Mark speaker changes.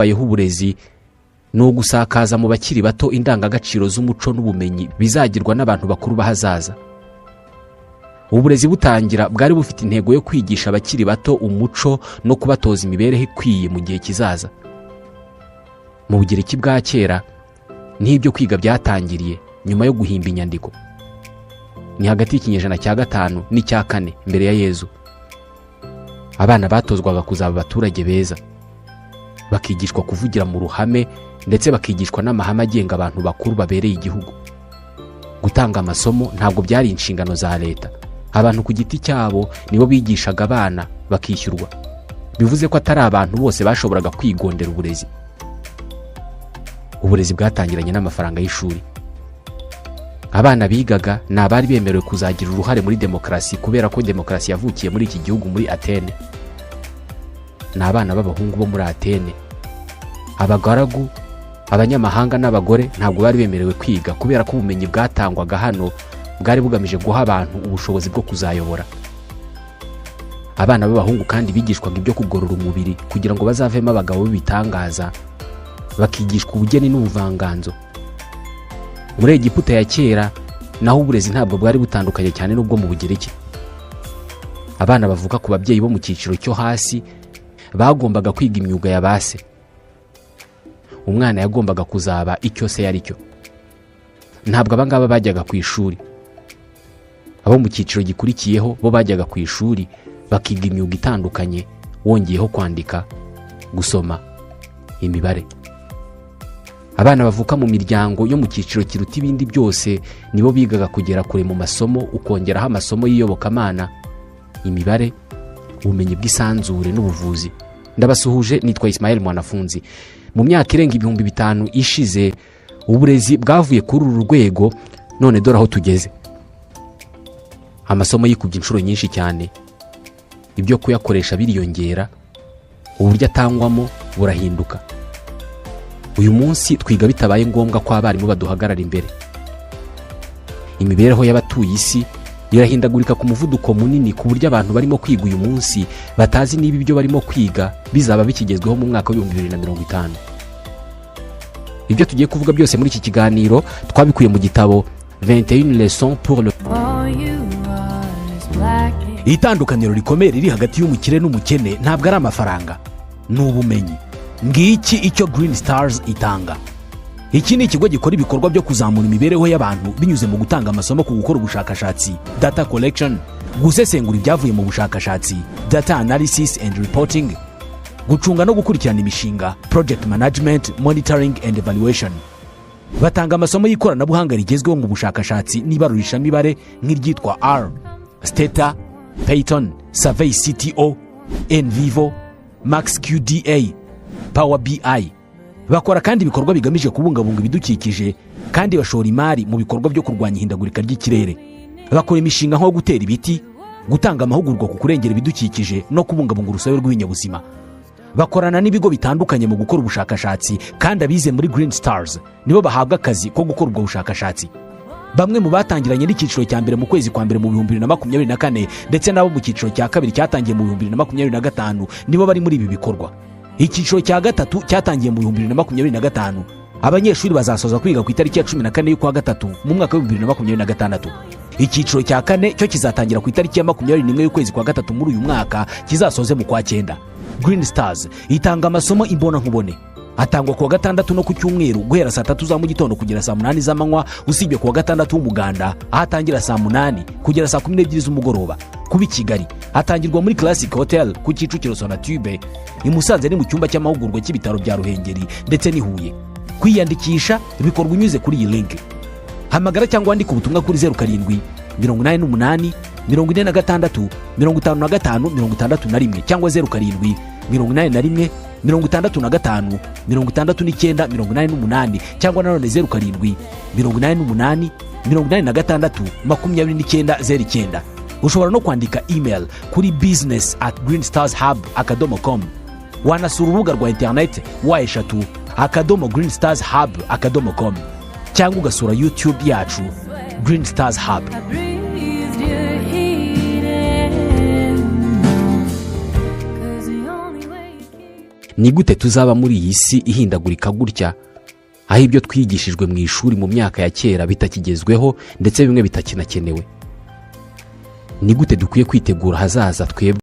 Speaker 1: bayeho uburezi ni ugusakaza mu bakiri bato indangagaciro z'umuco n'ubumenyi bizagirwa n'abantu bakuru bahazaza. Uburezi butangira bwari bufite intego yo kwigisha abakiri bato umuco no kubatoza imibereho ikwiye mu gihe kizaza. Mu Bugereki bwa kera n'ibyo kwiga byatangiriye nyuma yo guhimba inyandiko. Ni hagati y'ikinyejana cya 5 n'icya 4 mbere ya Yezu. Abana batozwaga kuzaba abaturage beza, bakigishwa kuvugira mu ruhame ndetse bakigishwa n'amahame agenga abantu bakuru babereye igihugu. Gutanga amasomo ntabwo byari inshingano za leta. Abantu ku giti cyabo nibo bigishaga abana bakishyurwa. Bivuze ko atari abantu bose bashoboraga kwigondera uburezi. Uburezi bwatangiranye n'amafaranga y'ishuri. Abana bigaga ni abari bemerewe kuzagira uruhare muri demokarasi kubera ko demokarasi yavukiye muri iki gihugu muri Atene. Ni abana b'abahungu bo muri Atene. Abagaragu, abanyamahanga n'abagore ntabwo bari bemerewe kwiga kubera ko ubumenyi bwatangwaga hano bwari bugamije guha abantu ubushobozi bwo kuzayobora. Abana b'abahungu kandi bigishwaga ibyo kugorora umubiri kugira ngo bazavemo abagabo b'ibitangaza, bakigishwa ubugeni n'ubuvanganzo. Muri Egiputa ya kera naho uburezi ntabwo bwari butandukanye cyane n'ubwo mu Bugereki. Abana bavuka ku babyeyi bo mu cyiciro cyo hasi bagombaga kwiga imyuga ya base. Umwana yagombaga kuzaba icyo se yari cyo. Ntabwo abangaba bajyaga ku ishuri. Abo mu cyiciro gikurikiyeho bo bajyaga ku ishuri bakiga imyuga itandukanye, wongeyeho kwandika, gusoma, imibare. Abana bavuka mu miryango yo mu cyiciro kiruta ibindi byose nibo bigaga kugera kure mu masomo, ukongeraho amasomo y'iyobokamana, imibare, ubumenyi bw'isanzure n'ubuvuzi. Ndabasuhuje, nitwa Ismael Mwanafunzi. Mu myaka irenga 5,000 ishize uburezi bwavuye kuri uru rwego, none dore aho tugeze. Amasomo yikubye inshuro nyinshi cyane, ibyo kuyakoresha biriyongera, uburyo atangwamo burahinduka. Uyu munsi twiga bitabaye ngombwa ko abarimu baduhagarara imbere. Imibereho y'abatuye isi irahindagurika ku muvuduko munini ku buryo abantu barimo kwiga uyu munsi batazi niba ibyo barimo kwiga bizaba bikigezweho mu mwaka wa 2050. Ibyo tugiye kuvuga byose muri iki kiganiro twabikuye mu gitabo 21 leçons pour le. Itandukaniro rikomeye riri hagati y'umukire n'umukene ntabwo ari amafaranga, ni ubumenyi. Ngiki icyo Green Stars itanga. Iki ni ikigo gikora ibikorwa byo kuzamura imibereho y'abantu binyuze mu gutanga amasomo ku gukora ubushakashatsi, data collection, gusesengura ibyavuye mu bushakashatsi, data analysis and reporting, gucunga no gukurikirana imishinga, project management, monitoring and evaluation. Batanga amasomo y'ikoranabuhanga rigezweho mu bushakashatsi n'ibarurishamibare nk'iryitwa R, Stata, Python, Survey CTO, NVivo, MaxQDA, Power BI. Bakora kandi ibikorwa bigamije kubungabunga ibidukikije kandi bashora imari mu bikorwa byo kurwanya ihindagurika ry'ikirere. Bakora imishinga nko gutera ibiti, gutanga amahugurwa ku kurengera ibidukikije no kubungabunga urusobe rw'ibinyabuzima. Bakorana n'ibigo bitandukanye mu gukora ubushakashatsi kandi abize muri Green Stars nibo bahabwa akazi ko gukora ubwo bushakashatsi. Bamwe mu batangiranye n'icyiciro cya mbere mu kwezi kwa mbere mu 2024 ndetse nabo mu cyiciro cya kabiri cyatangiye mu 2025 nibo bari muri ibi bikorwa. Icyiciro cya gatatu cyatangiye mu 2025. Abanyeshuri bazasoza kwiga ku itariki ya 14 y'ukwa gatatu mu mwaka wa 2026. Icyiciro cya kane cyo kizatangira ku itariki ya 21 y'ukwezi kwa gatatu muri uyu mwaka, kizasoze mu kwa 9. Green Stars itanga amasomo imbona nkubone. Atangwa ku wa gatandatu no ku cyumweru guhera saa 3 za mu gitondo kugera saa 8 z'amanywa, usibye ku wa gatandatu w'umuganda ahatangira saa 8 kugera saa 12 z'umugoroba. Kubi Kigali atangirwa muri Classic Hotel ku Kicukiro Sonatube, i Musanze ni mu cyumba cy'amahugurwa cy'ibitaro bya Ruhengeri ndetse ni Huye. Kwiyandikisha bikorwa unyuze kuri iyi link. Hamagara cyangwa andika ubutumwa kuri 07 88 46 55 61 cyangwa 07 81 65 69 88 cyangwa nanone 07 88 86 29 Ushobora no kwandika email kuri business@greenstars.hub.com. Wanasura urubuga rwa internet wa3.greenstarshub.com cyangwa ugasura YouTube yacu Green Stars Hub. ni gute tuzaba muri iyi si ihindagurika gutya, aho ibyo twigishijwe mu ishuri mu myaka ya kera bitakigezweho ndetse bimwe bitakinakenewe? Ni gute dukwiye kwitegura hazaza twebwe